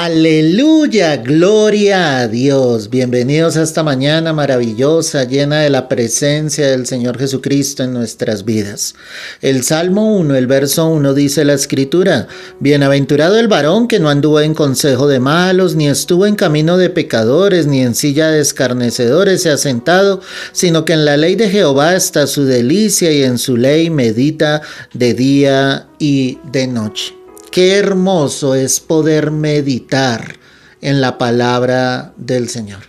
Aleluya, gloria a Dios. Bienvenidos a esta mañana maravillosa, llena de la presencia del Señor Jesucristo en nuestras vidas. El Salmo 1, el verso 1 dice la Escritura: Bienaventurado el varón que no anduvo en consejo de malos, ni estuvo en camino de pecadores, ni en silla de escarnecedores se ha sentado, sino que en la ley de Jehová está su delicia, y en su ley medita de día y de noche. Qué hermoso es poder meditar en la palabra del Señor.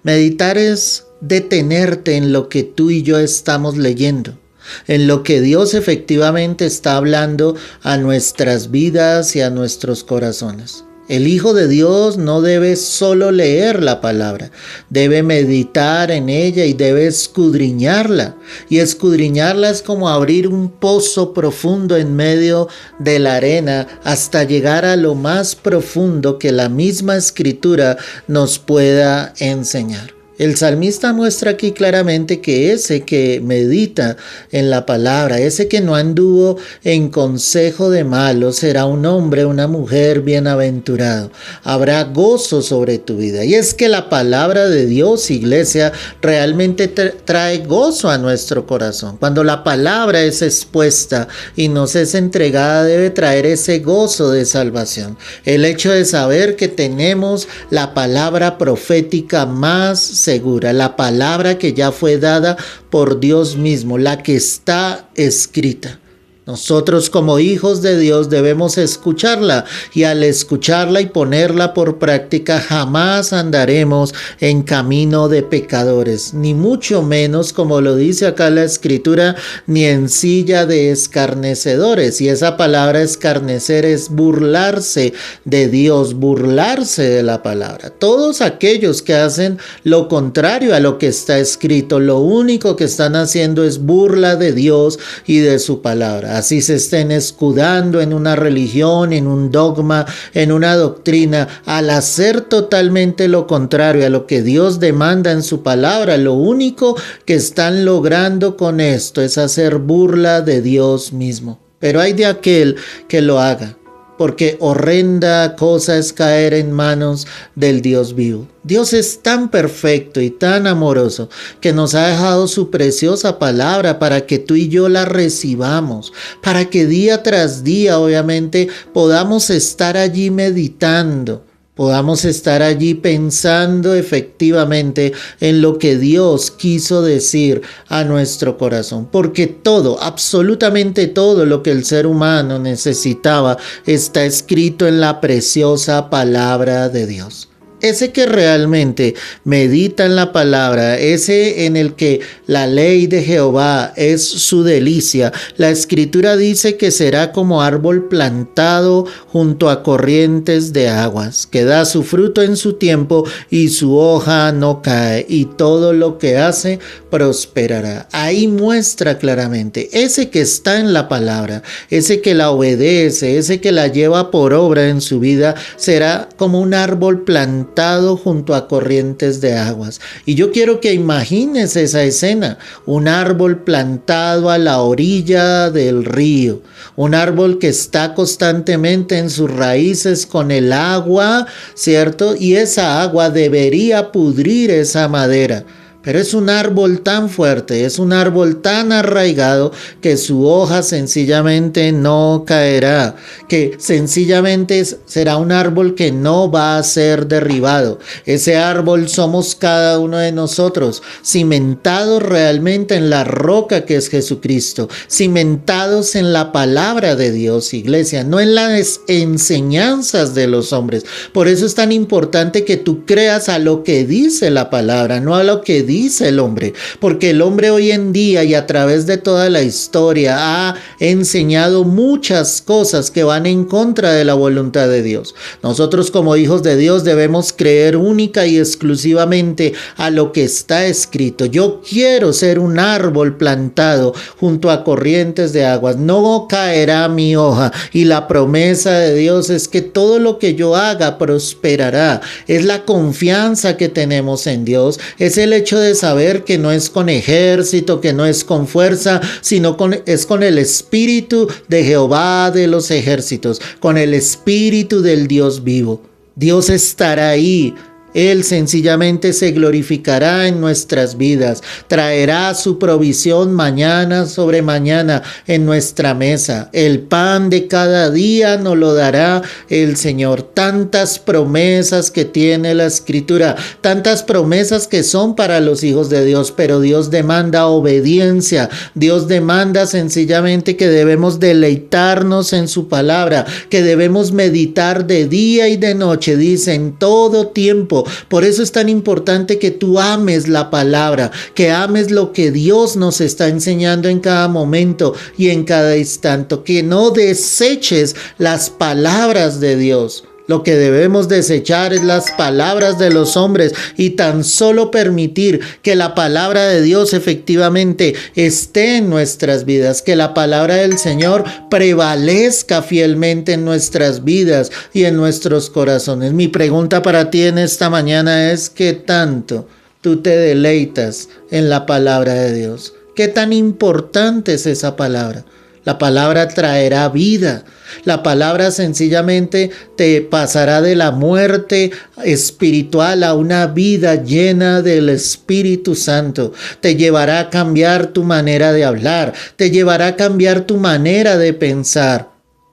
Meditar es detenerte en lo que tú y yo estamos leyendo, en lo que Dios efectivamente está hablando a nuestras vidas y a nuestros corazones. El Hijo de Dios no debe solo leer la palabra, debe meditar en ella y debe escudriñarla. Y escudriñarla es como abrir un pozo profundo en medio de la arena hasta llegar a lo más profundo que la misma Escritura nos pueda enseñar. El salmista muestra aquí claramente que ese que medita en la palabra, ese que no anduvo en consejo de malos, será un hombre, una mujer bienaventurado. Habrá gozo sobre tu vida. Y es que la palabra de Dios, iglesia, realmente trae gozo a nuestro corazón. Cuando la palabra es expuesta y nos es entregada, debe traer ese gozo de salvación. El hecho de saber que tenemos la palabra profética más segura, la palabra que ya fue dada por Dios mismo, la que está escrita. Nosotros como hijos de Dios debemos escucharla, y al escucharla y ponerla por práctica jamás andaremos en camino de pecadores, ni mucho menos, como lo dice acá la Escritura, ni en silla de escarnecedores. Y esa palabra escarnecer es burlarse de Dios, burlarse de la palabra. Todos aquellos que hacen lo contrario a lo que está escrito, lo único que están haciendo es burla de Dios y de su palabra. Así se estén escudando en una religión, en un dogma, en una doctrina, al hacer totalmente lo contrario a lo que Dios demanda en su palabra, lo único que están logrando con esto es hacer burla de Dios mismo. Pero hay de aquel que lo haga, porque horrenda cosa es caer en manos del Dios vivo. Dios es tan perfecto y tan amoroso que nos ha dejado su preciosa palabra para que tú y yo la recibamos, para que día tras día, obviamente, podamos estar allí meditando. Podamos estar allí pensando efectivamente en lo que Dios quiso decir a nuestro corazón. Porque todo, absolutamente todo lo que el ser humano necesitaba está escrito en la preciosa palabra de Dios. Ese que realmente medita en la palabra, ese en el que la ley de Jehová es su delicia, la Escritura dice que será como árbol plantado junto a corrientes de aguas, que da su fruto en su tiempo y su hoja no cae, y todo lo que hace prosperará. Ahí muestra claramente, ese que está en la palabra, ese que la obedece, ese que la lleva por obra en su vida, será como un árbol plantado junto a corrientes de aguas. Y yo quiero que imagines esa escena, un árbol plantado a la orilla del río, un árbol que está constantemente en sus raíces con el agua, ¿cierto? Y esa agua debería pudrir esa madera. Pero es un árbol tan fuerte, es un árbol tan arraigado que su hoja sencillamente no caerá, que sencillamente será un árbol que no va a ser derribado. Ese árbol somos cada uno de nosotros, cimentados realmente en la roca que es Jesucristo, cimentados en la palabra de Dios, iglesia, no en las enseñanzas de los hombres. Por eso es tan importante que tú creas a lo que dice la palabra, no a lo que dice el hombre, porque el hombre hoy en día y a través de toda la historia ha enseñado muchas cosas que van en contra de la voluntad de Dios. Nosotros como hijos de Dios debemos creer única y exclusivamente a lo que está escrito. Yo quiero ser un árbol plantado junto a corrientes de aguas, no caerá mi hoja, y la promesa de Dios es que todo lo que yo haga prosperará. Es la confianza que tenemos en Dios, es el hecho de saber que no es con ejército, que no es con fuerza, sino es con el Espíritu de Jehová de los ejércitos, con el Espíritu del Dios vivo. Dios estará ahí. Él sencillamente se glorificará en nuestras vidas, traerá su provisión mañana sobre mañana en nuestra mesa. El pan de cada día nos lo dará el Señor. Tantas promesas que tiene la Escritura, tantas promesas que son para los hijos de Dios, pero Dios demanda obediencia. Dios demanda sencillamente que debemos deleitarnos en su palabra, que debemos meditar de día y de noche, dice, en todo tiempo. Por eso es tan importante que tú ames la palabra, que ames lo que Dios nos está enseñando en cada momento y en cada instante, que no deseches las palabras de Dios. Lo que debemos desechar es las palabras de los hombres y tan solo permitir que la palabra de Dios efectivamente esté en nuestras vidas, que la palabra del Señor prevalezca fielmente en nuestras vidas y en nuestros corazones. Mi pregunta para ti en esta mañana es: ¿qué tanto tú te deleitas en la palabra de Dios? ¿Qué tan importante es esa palabra? La palabra traerá vida. La palabra sencillamente te pasará de la muerte espiritual a una vida llena del Espíritu Santo. Te llevará a cambiar tu manera de hablar. Te llevará a cambiar tu manera de pensar.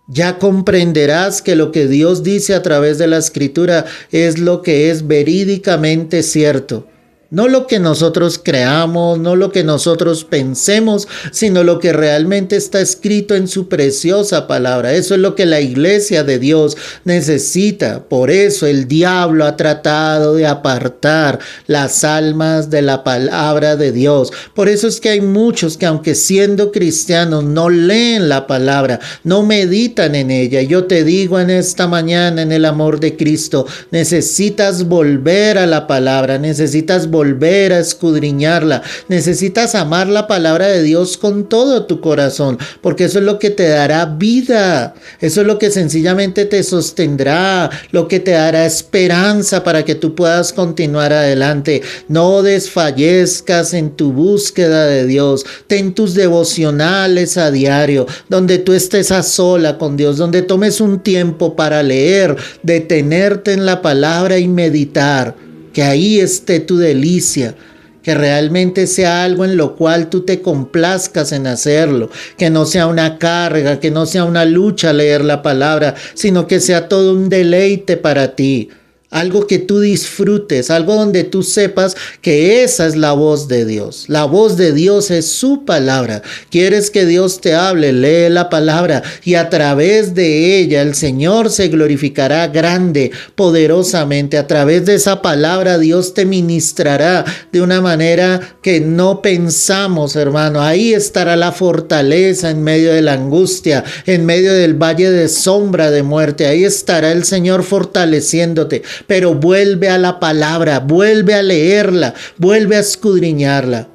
Ya comprenderás que lo que Dios dice a través de la Escritura es lo que es verídicamente cierto. No lo que nosotros creamos, no lo que nosotros pensemos, sino lo que realmente está escrito en su preciosa palabra. Eso es lo que la iglesia de Dios necesita. Por eso el diablo ha tratado de apartar las almas de la palabra de Dios. Por eso es que hay muchos que, aunque siendo cristianos, no leen la palabra, no meditan en ella. Yo te digo en esta mañana, en el amor de Cristo, necesitas volver a la palabra, necesitas volver a escudriñarla, necesitas amar la palabra de Dios con todo tu corazón, porque eso es lo que te dará vida, eso es lo que sencillamente te sostendrá, lo que te dará esperanza para que tú puedas continuar adelante. No desfallezcas en tu búsqueda de Dios, ten tus devocionales a diario, donde tú estés a sola con Dios, donde tomes un tiempo para leer, detenerte en la palabra y meditar. Que ahí esté tu delicia, que realmente sea algo en lo cual tú te complazcas en hacerlo, que no sea una carga, que no sea una lucha leer la palabra, sino que sea todo un deleite para ti. Algo que tú disfrutes, algo donde tú sepas que esa es la voz de Dios. La voz de Dios es su palabra. ¿Quieres que Dios te hable? Lee la palabra y a través de ella el Señor se glorificará grande, poderosamente. A través de esa palabra Dios te ministrará de una manera que no pensamos, hermano. Ahí estará la fortaleza en medio de la angustia, en medio del valle de sombra de muerte. Ahí estará el Señor fortaleciéndote. Pero vuelve a la palabra, vuelve a leerla, vuelve a escudriñarla,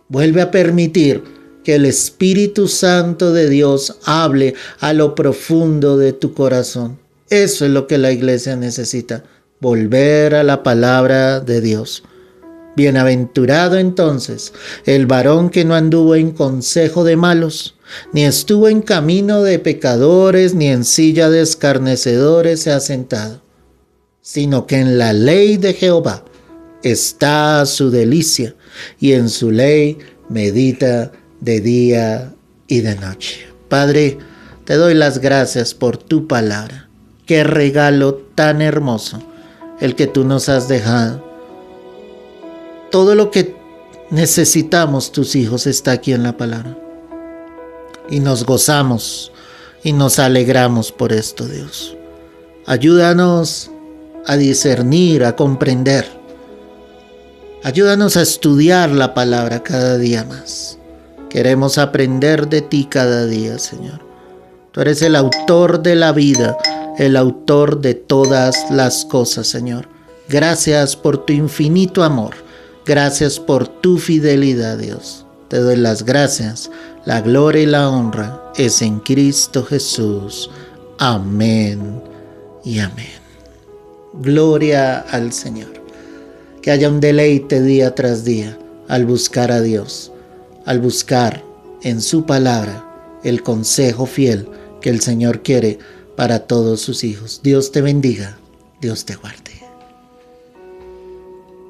vuelve a permitir que el Espíritu Santo de Dios hable a lo profundo de tu corazón. Eso es lo que la iglesia necesita, volver a la palabra de Dios. Bienaventurado entonces el varón que no anduvo en consejo de malos, ni estuvo en camino de pecadores, ni en silla de escarnecedores se ha sentado, sino que en la ley de Jehová está su delicia, y en su ley medita de día y de noche. Padre, te doy las gracias por tu palabra. Qué regalo tan hermoso el que tú nos has dejado. Todo lo que necesitamos tus hijos está aquí en la palabra. Y nos gozamos y nos alegramos por esto, Dios. Ayúdanos a discernir, a comprender. Ayúdanos a estudiar la palabra cada día más. Queremos aprender de ti cada día, Señor. Tú eres el autor de la vida, el autor de todas las cosas, Señor. Gracias por tu infinito amor. Gracias por tu fidelidad, Dios. Te doy las gracias. La gloria y la honra es en Cristo Jesús. Amén y amén. Gloria al Señor. Que haya un deleite día tras día al buscar a Dios, al buscar en su palabra el consejo fiel que el Señor quiere para todos sus hijos. Dios te bendiga. Dios te guarde.